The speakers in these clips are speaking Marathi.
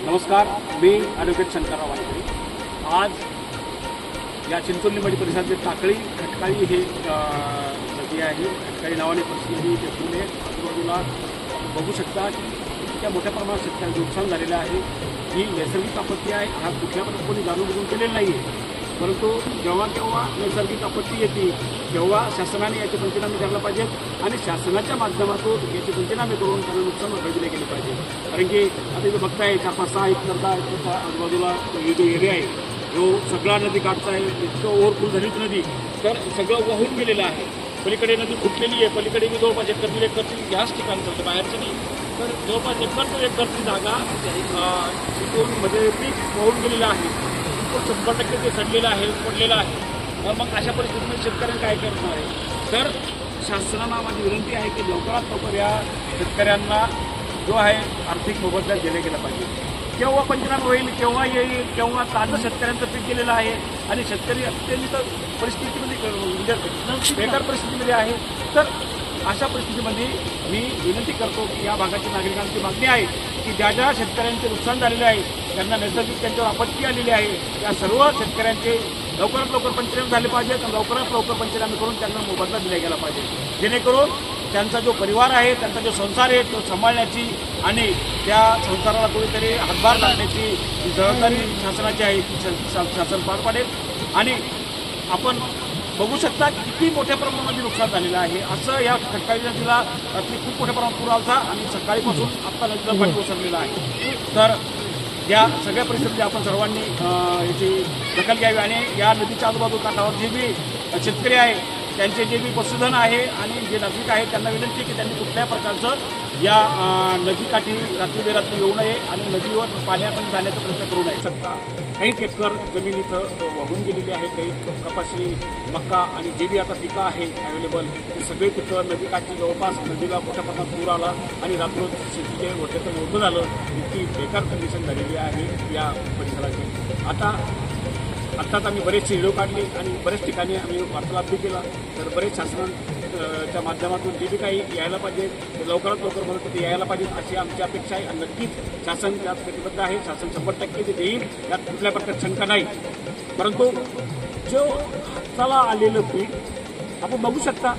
नमस्कार, मी ॲडव्होकेट शंकरराव वानखेडे। आज या चिंचोलीमध्ये परिसरातील टाकळी खटकाळी हे नदी आहे। खटकाळी नावाने प्रसिद्ध नदी त्यातून आजूबाजूला बघू शकता की इतक्या मोठ्या प्रमाणात शेतकऱ्यांचं नुकसान झालेलं आहे। ही नैसर्गिक आपत्ती आहे, हा कुठल्या पण कोणी जाणून बुजून केलेला नाही आहे, परंतु जेव्हा केव्हा नैसर्गिक आपत्ती येते तेव्हा शासनाने याचे पंचनामे करायला पाहिजेत आणि शासनाच्या माध्यमातून याचे पंचनामे करून त्यांना नुकसान भरपाई दिले गेले पाहिजे। कारण की आता इथे बघताय 4-5-6 एकरचा आजूबाजूला जो एरिया आहे जो सगळा नदी काढता आहे, इतकं ओव्हरफुल झाली नदी तर सगळं वाहून गेलेलं आहे। पलीकडे नदी फुटलेली आहे, पलीकडे मी जवळपास एकरची ह्याच ठिकाणी चालतं, बाहेरचं नाही, तर जवळपास एकरची जागा मध्ये पीक वाहून गेलेलं आहे। 100% ते सडलेलं आहे, पडलेलं आहे। मग अशा परिस्थितीमध्ये शेतकऱ्यांना काय करणार आहे? तर शासनाला माझी विनंती आहे की लवकरात लवकर या शेतकऱ्यांना जो आहे आर्थिक मोबदला दिला गेला पाहिजे। केव्हा पंचनामा होईल, केव्हा येईल, केव्हा ताजं शेतकऱ्यांचं पीक गेलेलं आहे आणि शेतकरी अत्यंत परिस्थितीमध्ये बेकार परिस्थितीमध्ये आहे। तर अशा परिस्थितीमध्ये मी विनंती करतो की या भागातील नागरिकांची मागणी आहे की ज्या ज्या शेतकऱ्यांचे नुकसान झालेले आहे, त्यांना नैसर्गिक त्यांच्यावर आपत्ती आलेली आहे, त्या सर्व शेतकऱ्यांचे लवकरात लवकर पंचनामे झाले पाहिजेत आणि लवकरात लवकर पंचनामे करून त्यांना मोबदला दिला गेला पाहिजे, जेणेकरून त्यांचा जो परिवार आहे, त्यांचा जो संसार आहे तो सांभाळण्याची आणि त्या संसाराला कुठेतरी हातभार लागण्याची जबाबदारी शासनाची आहे, ती शासन पार पाडेल। आणि आपण बघू शकता किती मोठ्या प्रमाणामध्ये नुकसान झालेलं आहे। असं या खटकाळी नदीला रात्री खूप मोठ्या प्रमाणात पूर आला आणि सकाळीपासून आत्ता नदीला पाणी ओसरलेलं आहे। तर या सगळ्या परिस्थितीत आपण सर्वांनी याची दखल घ्यावी आणि या नदीच्या आजूबाजू काठावर जे बी शेतकरी आहे, त्यांचे जे बी पशुधन आहे आणि जे नागरिक आहेत त्यांना विनंती की त्यांनी कुठल्याही प्रकारचं या नदीकाठी रात्री बेरात्री येऊ नये आणि नदीवर पाण्यापर्यंत जाण्याचा प्रयत्न करू नये। शकता काही एकर जमीन इथं वाहून गेलेली आहे, काही कपाशी, मका आणि जे बी आता पिकं आहे अवेलेबल ते सगळे पिकं नदीकाठी जवळपास नदीला मोठ्या प्रमाणात पूर आला आणि रात्र शेतीचे होत्याचं मोठं झालं। इतकी बेकार कंडिशन झालेली आहे या परिसराची। आत्ताच आम्ही बरेचसे व्हिडिओ काढले आणि बरेच ठिकाणी आम्ही वार्तालाप बी केला, तर बरेच शासनाच्या माध्यमातून जे बी काही यायला पाहिजे ते लवकरात लवकर मदत यायला पाहिजे अशी आमची अपेक्षा आहे आणि नक्कीच शासन त्यात प्रतिबद्ध आहे। शासन 100% ते देईल, यात कुठल्या प्रकारची शंका नाही। परंतु जो हाताला आलेलं पीक आपण बघू शकता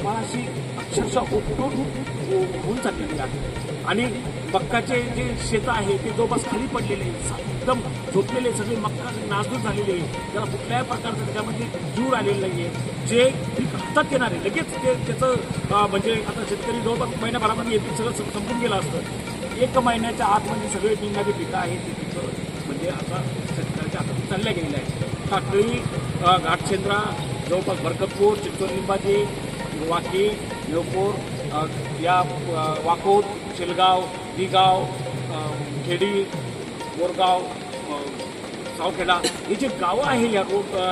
अशी अक्षरशः होऊन चाललेली आहे आणि मक्काचे जे शेतं आहे ते जवळपास खाली पडलेले एकदम झोपलेले, सगळे मक्का नासधूस झालेले आहे, त्याला कुठल्याही प्रकारचं त्याच्यामध्ये जीव राहिलेलं नाही आहे। जे पीक हातात येणार आहे लगेच ते त्याचं म्हणजे आता शेतकरी जवळपास महिन्याभरामध्ये येतील सगळं संपून गेलं असतं। 1 महिन्याच्या आतमध्ये सगळे निघणारे पिकं आहेत ते पिकं म्हणजे आता शेतकऱ्याच्या हातात चालल्या गेलेल्या आहेत। टाकळी, घाटशेंद्रा, जवळपास बरकतपूर, चिंचोली, लिंबाजी, वाकी, नेवपूर, या वाकोद, शेलगाव, दिगाव, खेडी, बोरगाव, सावखेडा हे जे गावं आहे या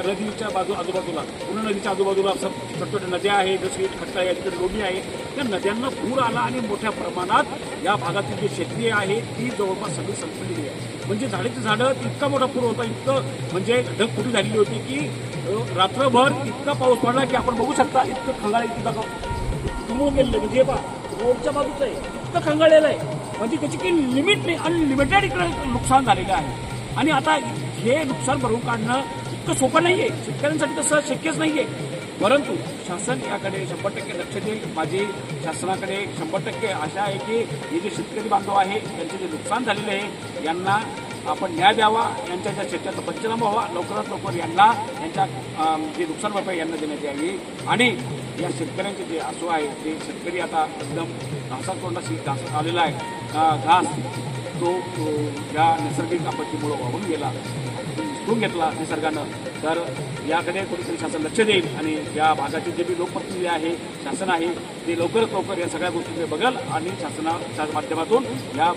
नदीच्या आजूबाजूला, पूर्ण नदीच्या आजूबाजूला छोट्या नद्या आहेत, जशी खटकाळी आहे, तिकडे लोणी आहे, त्या नद्यांना पूर आला आणि मोठ्या प्रमाणात या भागातील जी शेती आहे ती जवळपास सगळी संपलेली आहे। म्हणजे झाडाची झाडं इतका मोठा पूर होता, इतकं म्हणजे ढगफुटी झालेली होती की रात्रभर इतका पाऊस पडला की आपण बघू शकता इतकं खंगाळ तुंबून गेलेलं म्हणजे रोडच्या बाजूचं आहे, इतकं खंगाळलेलं आहे, म्हणजे त्याची काही लिमिट नाही, अनलिमिटेड इकडे नुकसान झालेलं आहे। आणि आता हे नुकसान भरून काढणं इतकं सोपं नाही आहे, शेतकऱ्यांसाठी तसं शक्यच नाही आहे। परंतु शासन याकडे 100% लक्ष देईल। माझी शासनाकडे 100% आशा आहे की हे जे शेतकरी बांधव आहे त्यांचे जे नुकसान झालेले आहे यांना आपण न्याय द्यावा, यांच्या ज्या शेताचा पंचनामा व्हावा, लवकरात लवकर यांना यांच्या जे नुकसान भरपाई यांना देण्यात यावी आणि या शेतकऱ्यांचे जे आसू आहे ते शेतकरी आता एकदम घासातोंडाशी घास आलेला आहे, घास तो या नैसर्गिक आपत्तीमुळे वाहून गेला, विसरून घेतला निसर्गानं। तर याकडे कुठेतरी शासन लक्ष देईल आणि या भागाचे जे बी लोकप्रतिनिधी आहे, शासन आहे, ते लवकरात लवकर या सगळ्या गोष्टींकडे बघेल आणि शासनाच्या माध्यमातून या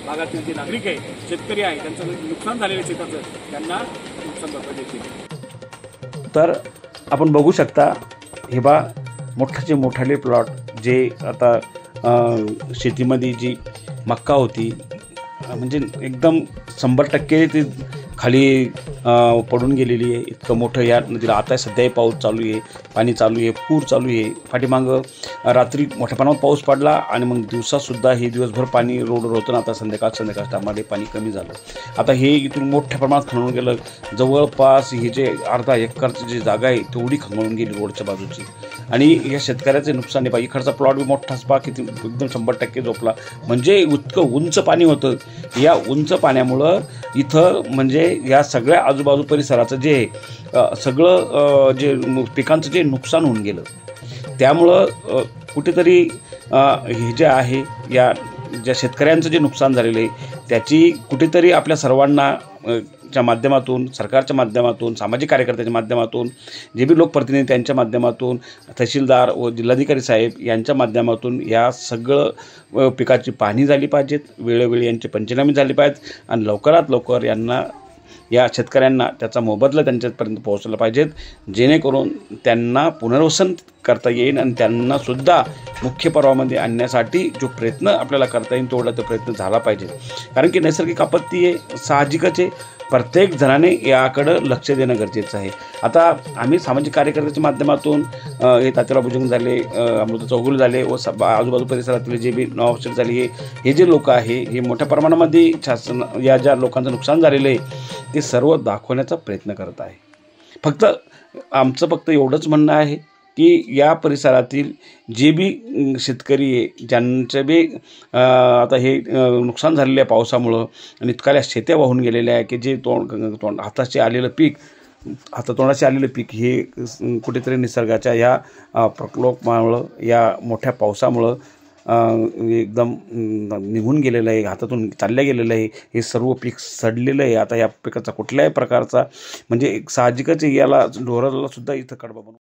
भागातील जे नागरिक आहे, शेतकरी आहे, त्यांचं नुकसान झालेलं शेताचं त्यांना नुकसान भरपाई देतील। तर आपण बघू शकता हे मोठाचे मोठाले प्लॉट जे आता शेतीमध्ये जी मक्का होती म्हणजे एकदम 100% ते खाली पडून गेलेली आहे. इतकं मोठं या नदीला आता सध्याही पाऊस चालू आहे, पाणी चालू आहे, पूर चालू आहे. पाठीमागं रात्री मोठ्या प्रमाणात पाऊस पडला आणि मग दिवसासुद्धा हे दिवसभर पाणी रोडवर होतं ना, आता संध्याकाळ टायमाला पाणी कमी झालं. आता हे इथून मोठ्या प्रमाणात खणून गेलं. जवळपास हे जे अर्धा एकरची जी जागा आहे तेवढी खणून गेली रोडच्या बाजूची. आणि या शेतकऱ्याचे नुकसान आहे. इकडचा प्लॉट बी मोठाच पहा किती एकदम 100% झोपला. म्हणजे इतकं उंच पाणी होतं. या उंच पाण्यामुळं इथं म्हणजे या सगळ्या आजूबाजू परिसराचं जे सगळं जे पिकांचं जे नुकसान होऊन गेलं. त्यामुळं कुठेतरी हे जे आहे या ज्या शेतकऱ्यांचं जे नुकसान झालेलं आहे त्याची कुठेतरी आपल्या सर्वांना च्या माध्यमातून, सरकारच्या माध्यमातून, सामाजिक कार्यकर्त्याच्या माध्यमातून, जे बी लोकप्रतिनिधी त्यांच्या माध्यमातून, तहसीलदार व जिल्हाधिकारी साहेब यांच्या माध्यमातून या सगळं पिकाची पाहणी झाली पाहिजेत. वेळोवेळी यांचे पंचनामे झाले पाहिजेत आणि लवकरात लवकर यांना या शेतकऱ्यांना त्याचा मोबदला त्यांच्यापर्यंत पोहोचला पाहिजेत, जेणेकरून त्यांना पुनर्वसन करता येईल आणि त्यांनासुद्धा मुख्य पर्वामध्ये आणण्यासाठी जो प्रयत्न आपल्याला करता येईल तेवढा तो प्रयत्न झाला पाहिजे. कारण की नैसर्गिक आपत्ती आहे, साहजिकच आहे. प्रत्येक जणाने याकडं लक्ष देणं गरजेचं आहे. आता आम्ही सामाजिक कार्यकर्त्याच्या माध्यमातून हे तात्याराव भुजंग झाले, अमृता चौगुले झाले व आजूबाजू परिसरातले जे बी नवाबशेठ झाले, हे जे लोक आहे हे मोठ्या प्रमाणामध्ये शासन या ज्या लोकांचं नुकसान झालेलं आहे ते सर्व दाखवण्याचा प्रयत्न करत आहे. आमचं फक्त एवढंच म्हणणं आहे की या परिसरातील जे बी शेतकरी आहे ज्यांचं बी आता हे नुकसान झालेलं आहे पावसामुळं आणि इतकाल्या शेत्या वाहून गेलेल्या आहे की जे हाताशी आलेलं पीक हे कुठेतरी निसर्गाच्या या प्रकोपामुळं, या मोठ्या पावसामुळं एकदम निघून गेलेलं आहे, हातातून चालल्या गेलेलं आहे. हे सर्व पीक सडलेलं आहे. आता या पिकाचा कुठल्याही प्रकारचा म्हणजे साहजिकच याला ढोराला सुद्धा इथं कडबा बनवून